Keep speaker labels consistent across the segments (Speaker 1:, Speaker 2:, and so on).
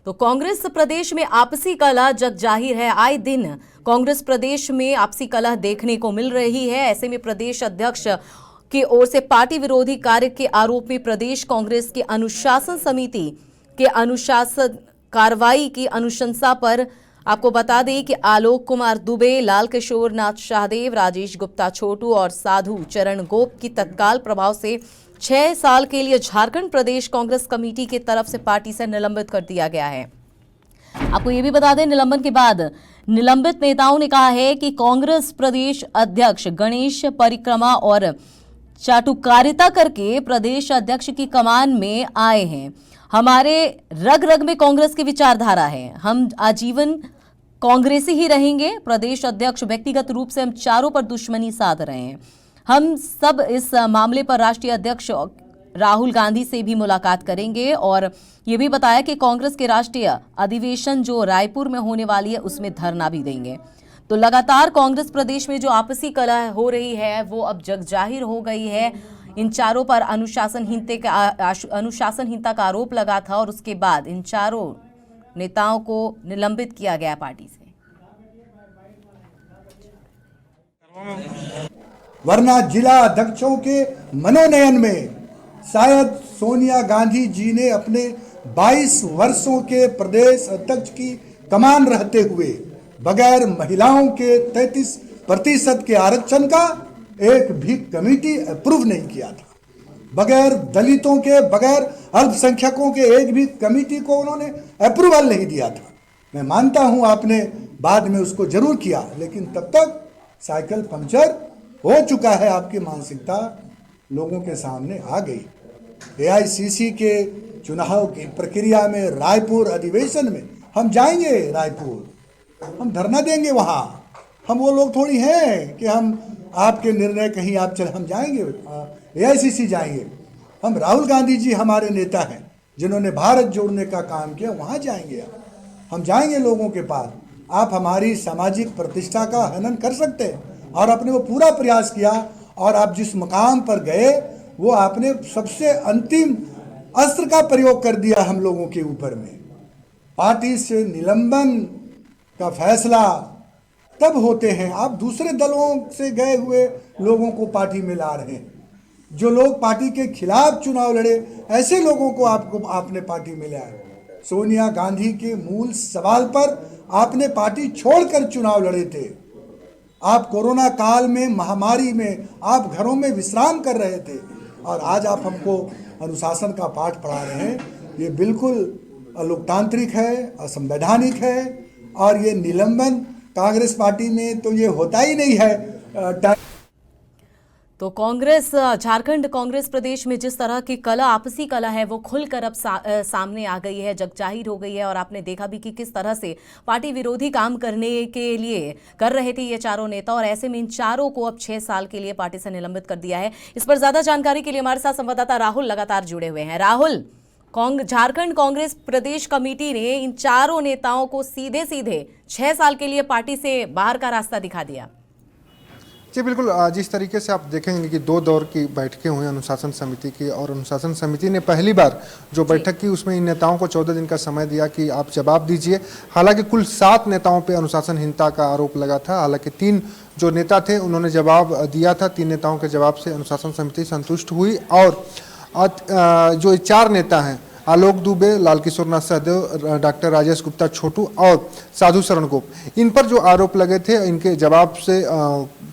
Speaker 1: तो कांग्रेस प्रदेश में आपसी कलह जग जाहिर है। आए दिन कांग्रेस प्रदेश में आपसी कलह देखने को मिल रही है। ऐसे में प्रदेश अध्यक्ष की ओर से पार्टी विरोधी कार्य के आरोप में प्रदेश कांग्रेस की अनुशासन समिति के अनुशासन कार्रवाई की अनुशंसा पर आपको बता दें कि आलोक कुमार दुबे, लाल किशोर नाथ शाहदेव, राजेश गुप्ता छोटू और साधु चरण गोप की तत्काल प्रभाव से 6 साल के लिए झारखंड प्रदेश कांग्रेस कमेटी की तरफ से पार्टी से निलंबित कर दिया गया है। आपको ये भी बता दें, निलंबन के बाद निलंबित नेताओं ने कहा है कि कांग्रेस प्रदेश अध्यक्ष गणेश परिक्रमा और चाटुकारिता करके प्रदेश अध्यक्ष की कमान में आए हैं। हमारे रग रग में कांग्रेस की विचारधारा है, हम आजीवन कांग्रेसी ही रहेंगे। प्रदेश अध्यक्ष व्यक्तिगत रूप से हम चारों पर दुश्मनी साध रहे हैं। हम सब इस मामले पर राष्ट्रीय अध्यक्ष राहुल गांधी से भी मुलाकात करेंगे और ये भी बताया कि कांग्रेस के राष्ट्रीय अधिवेशन जो रायपुर में होने वाली है उसमें धरना भी देंगे। तो लगातार कांग्रेस प्रदेश में जो आपसी कलह हो रही है वो अब जगजाहिर हो गई है। इन चारों पर अनुशासनहीनता का आरोप लगा था और उसके बाद इन चारों नेताओं को निलंबित किया गया पार्टी से।
Speaker 2: वरना जिला अध्यक्षों के मनोनयन में शायद सोनिया गांधी जी ने अपने 22 वर्षों के प्रदेश अध्यक्ष की कमान रहते हुए बगैर महिलाओं के 33% के आरक्षण का एक भी कमेटी अप्रूव नहीं किया था। बगैर दलितों के, बगैर अल्पसंख्यकों के एक भी कमेटी को उन्होंने अप्रूवल नहीं दिया था। मैं मानता हूं आपने बाद में उसको जरूर किया, लेकिन तब तक साइकिल पंक्चर हो चुका है। आपकी मानसिकता लोगों के सामने आ गई। एआईसीसी के चुनाव की प्रक्रिया में रायपुर अधिवेशन में हम जाएंगे, रायपुर हम धरना देंगे। वहाँ हम वो लोग थोड़ी हैं कि हम आपके निर्णय कहीं आप चले, हम जाएंगे, एआईसीसी जाएंगे। हम राहुल गांधी जी हमारे नेता हैं जिन्होंने भारत जोड़ने का काम किया, वहाँ जाएंगे। हम जाएंगे लोगों के पास। आप हमारी सामाजिक प्रतिष्ठा का हनन कर सकते हैं और आपने वो पूरा प्रयास किया और आप जिस मकाम पर गए वो आपने सबसे अंतिम अस्त्र का प्रयोग कर दिया हम लोगों के ऊपर में। पार्टी से निलंबन का फैसला तब होते हैं, आप दूसरे दलों से गए हुए लोगों को पार्टी में ला रहे हैं। जो लोग पार्टी के खिलाफ चुनाव लड़े, ऐसे लोगों को आपने पार्टी में लाया। सोनिया गांधी के मूल सवाल पर आपने पार्टी छोड़कर चुनाव लड़े थे। आप कोरोना काल में, महामारी में आप घरों में विश्राम कर रहे थे और आज आप हमको अनुशासन का पाठ पढ़ा रहे हैं। ये बिल्कुल लोकतांत्रिक है, असंवैधानिक है और ये निलंबन कांग्रेस पार्टी में तो ये होता ही नहीं है।
Speaker 1: तो कांग्रेस, झारखंड कांग्रेस प्रदेश में जिस तरह की कला, आपसी कला है वो खुलकर अब सामने आ गई है, जगजाहिर हो गई है। और आपने देखा भी कि किस तरह से पार्टी विरोधी काम करने के लिए कर रहे थे ये चारों नेता, और ऐसे में इन चारों को अब 6 साल के लिए पार्टी से निलंबित कर दिया है। इस पर ज्यादा जानकारी के लिए हमारे साथ संवाददाता राहुल लगातार जुड़े हुए हैं। राहुल, झारखंड कांग्रेस प्रदेश कमेटी ने इन चारों नेताओं को सीधे 6 साल के लिए पार्टी से बाहर का रास्ता दिखा दिया।
Speaker 3: जी बिल्कुल, जिस तरीके से आप देखेंगे कि 2 दौर की बैठकें हुई अनुशासन समिति की, और अनुशासन समिति ने पहली बार जो बैठक की उसमें इन नेताओं को 14 दिन का समय दिया कि आप जवाब दीजिए। हालांकि कुल 7 नेताओं पे अनुशासनहीनता का आरोप लगा था। हालांकि 3 जो नेता थे उन्होंने जवाब दिया था। 3 नेताओं के जवाब से अनुशासन समिति संतुष्ट हुई और जो 4 नेता हैं, आलोक दुबे, लाल किशोर नाथ शाहदेव, डॉक्टर राजेश गुप्ता छोटू और साधु चरण गोप, इन पर जो आरोप लगे थे इनके जवाब से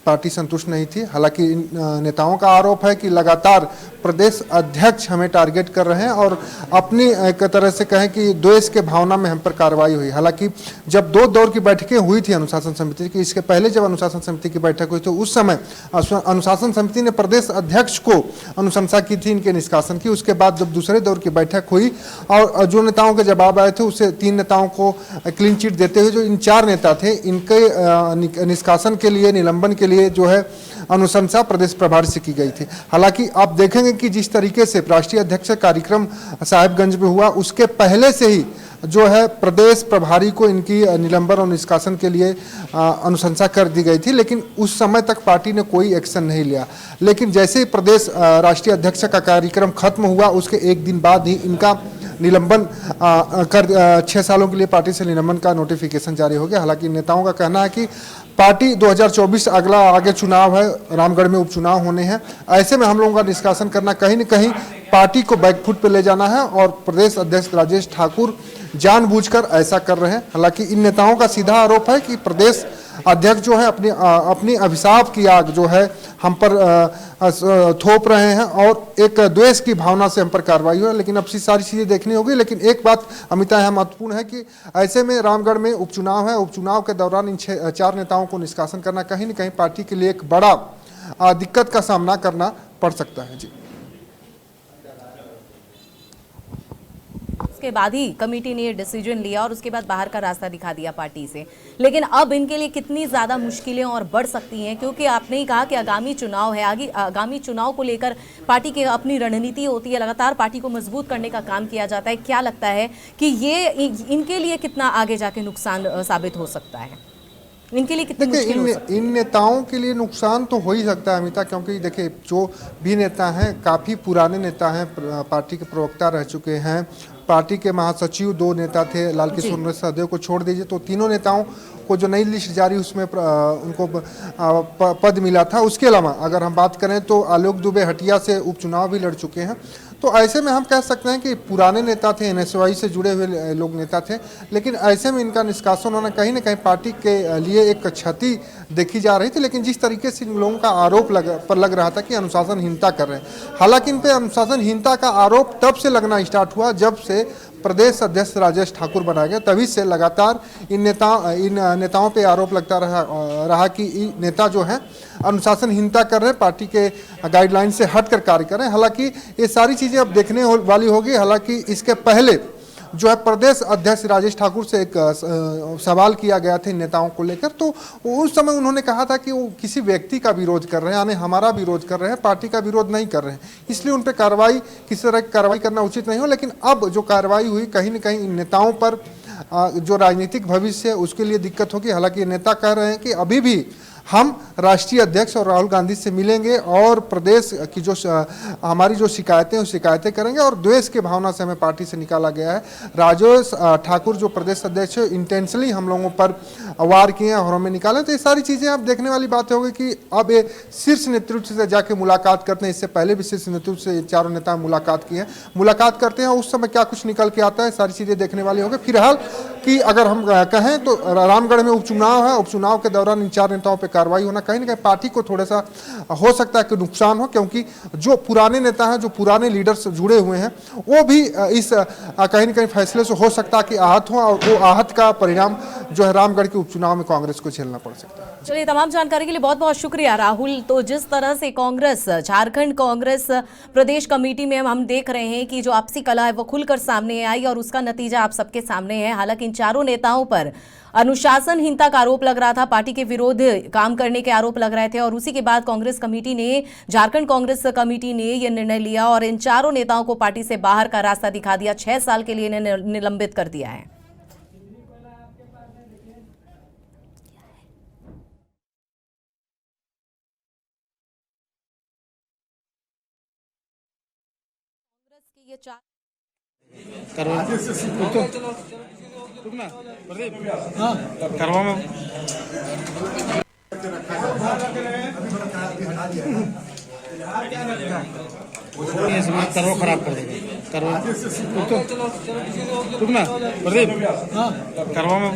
Speaker 3: पार्टी संतुष्ट नहीं थी। हालांकि इन नेताओं का आरोप है कि लगातार प्रदेश अध्यक्ष हमें टारगेट कर रहे हैं और अपनी एक तरह से कहें कि द्वेष के भावना में हम पर कार्रवाई हुई। हालांकि जब 2 दौर की बैठकें हुई थी अनुशासन समिति की, इसके पहले जब अनुशासन समिति की बैठक हुई तो उस समय अनुशासन समिति ने प्रदेश अध्यक्ष को अनुशंसा की थी इनके निष्कासन की। उसके बाद जब दूसरे दौर की बैठक हुई और जो नेताओं के जवाब आए थे उससे 3 नेताओं को क्लीन चिट देते हुए जो इन 4 नेता थे इनके निष्कासन के लिए, निलंबन के लिए जो है अनुशंसा प्रदेश प्रभारी से की गई थी। हालांकि आप देखेंगे कि जिस तरीके से राष्ट्रीय अध्यक्ष कार्यक्रम साहिबगंज में हुआ उसके पहले से ही जो है प्रदेश प्रभारी को इनकी निलंबन और निष्कासन के लिए अनुशंसा कर दी गई थी, लेकिन उस समय तक पार्टी ने कोई एक्शन नहीं लिया। लेकिन जैसे ही प्रदेश राष्ट्रीय अध्यक्ष का कार्यक्रम खत्म हुआ उसके 1 दिन बाद ही इनका निलंबन कर 6 सालों के लिए पार्टी से निलंबन का नोटिफिकेशन जारी हो गया। हालांकि नेताओं का कहना है कि पार्टी 2024 अगला आगे चुनाव है, रामगढ़ में उपचुनाव होने हैं, ऐसे में हम लोगों का निष्कासन करना कहीं न कहीं पार्टी को बैकफुट पे ले जाना है और प्रदेश अध्यक्ष राजेश ठाकुर जानबूझकर ऐसा कर रहे हैं। हालांकि इन नेताओं का सीधा आरोप है कि प्रदेश अध्यक्ष जो है अपनी अभिशाप की आग जो है हम पर थोप रहे हैं और एक द्वेष की भावना से हम पर कार्रवाई हो। लेकिन अब सारी चीजें देखनी होगी। लेकिन एक बात अमिता यहाँ महत्वपूर्ण है कि ऐसे में रामगढ़ में उपचुनाव है, उपचुनाव के दौरान इन 4 नेताओं को निष्कासन करना कहीं न कहीं पार्टी के लिए एक बड़ा दिक्कत का सामना करना पड़ सकता है। जी,
Speaker 1: उसके बाद ही कमेटी ने ये डिसीजन लिया और उसके बाद बाहर का रास्ता दिखा दिया पार्टी से। लेकिन अब इनके लिए कितनी ज्यादा मुश्किलें और बढ़ सकती हैं, क्योंकि आपने ही कहा कि आगामी चुनाव है, आगामी चुनाव को लेकर पार्टी की अपनी रणनीति होती है, लगातार पार्टी को मजबूत करने का काम किया जाता है। क्या लगता है कि ये इनके लिए कितना आगे जाके नुकसान साबित हो सकता है, इनके लिए कितनी मुश्किल हो सकती है?
Speaker 3: इन नेताओं के लिए नुकसान तो हो ही सकता है अमिता, क्योंकि देखिए जो भी नेता हैं काफ़ी पुराने नेता हैं, पार्टी के प्रवक्ता रह चुके हैं, पार्टी के महासचिव 2 नेता थे, लाल किशोर सहदेव को छोड़ दीजिए तो तीनों नेताओं को जो नई लिस्ट जारी उसमें उनको पद मिला था। उसके अलावा अगर हम बात करें तो आलोक दुबे हटिया से उपचुनाव भी लड़ चुके हैं। तो ऐसे में हम कह सकते हैं कि पुराने नेता थे, NSY से जुड़े हुए लोग नेता थे, लेकिन ऐसे में इनका निष्कासन होना कहीं ना कहीं पार्टी के लिए एक क्षति देखी जा रही थी। लेकिन जिस तरीके से इन लोगों का आरोप लग रहा था कि अनुशासनहीनता कर रहे हैं, हालांकि इन पे अनुशासनहीनता का आरोप तब से लगना स्टार्ट हुआ जब से प्रदेश अध्यक्ष राजेश ठाकुर बनाए गए। तभी से लगातार इन नेताओं पे आरोप लगता रहा कि नेता जो है अनुशासनहीनता कर रहे हैं, पार्टी के गाइडलाइन से हटकर कार्य कर रहे हैं। हालांकि ये सारी चीज़ें अब देखने वाली होगी। हालांकि इसके पहले जो है प्रदेश अध्यक्ष राजेश ठाकुर से एक सवाल किया गया था इन नेताओं को लेकर, तो उस समय उन्होंने कहा था कि वो किसी व्यक्ति का विरोध कर रहे हैं, यानी हमारा विरोध कर रहे हैं, पार्टी का विरोध नहीं कर रहे हैं, इसलिए उन पर कार्रवाई किसी तरह की कार्रवाई करना उचित नहीं हो। लेकिन अब जो कार्रवाई हुई कहीं न कहीं इन नेताओं पर जो राजनीतिक भविष्य है उसके लिए दिक्कत होगी। हालांकि नेता कह रहे हैं कि अभी भी हम राष्ट्रीय अध्यक्ष और राहुल गांधी से मिलेंगे और प्रदेश की जो हमारी जो शिकायतें हैं शिकायतें करेंगे और द्वेष की भावना से हमें पार्टी से निकाला गया है। राजेश ठाकुर जो प्रदेश अध्यक्ष है इंटेंशनली हम लोगों पर वार किए हैं और हमें निकाले। तो ये सारी चीज़ें अब देखने वाली बात होगी कि अब ये शीर्ष नेतृत्व से जाके मुलाकात करते हैं। इससे पहले भी शीर्ष नेतृत्व से 4 नेता मुलाकात की है, मुलाकात करते हैं, उस समय क्या कुछ निकल के आता है, सारी चीज़ें देखने वाली होगी। फिलहाल कि अगर हम कहें तो रामगढ़ में उपचुनाव है, उपचुनाव के दौरान इन 4 नेताओं पर कार्रवाई होना कहीं ना कहीं पार्टी को थोड़ा सा हो सकता है कि नुकसान हो, क्योंकि जो पुराने नेता हैं, जो पुराने लीडर्स जुड़े हुए हैं, वो भी इस कहीं ना कहीं फैसले से हो सकता है कि आहत हो और वो आहत का परिणाम जो है रामगढ़ के उपचुनाव में कांग्रेस को झेलना पड़ सकता है।
Speaker 1: चलिए, तमाम जानकारी के लिए बहुत बहुत शुक्रिया राहुल। तो जिस तरह से कांग्रेस, झारखंड कांग्रेस प्रदेश कमेटी में हम देख रहे हैं कि जो आपसी कलह है वो खुलकर सामने आई और उसका नतीजा आप सबके सामने है। हालांकि इन 4 नेताओं पर अनुशासनहीनता का आरोप लग रहा था, पार्टी के विरोध काम करने के आरोप लग रहे थे और उसी के बाद कांग्रेस कमेटी ने, झारखंड कांग्रेस कमेटी ने यह निर्णय लिया और इन 4 नेताओं को पार्टी से बाहर का रास्ता दिखा दिया, 6 साल के लिए इन्हें निलंबित कर दिया है। ये 4
Speaker 4: खराब कर देगा, करवा रुकना प्रदीप, करवा में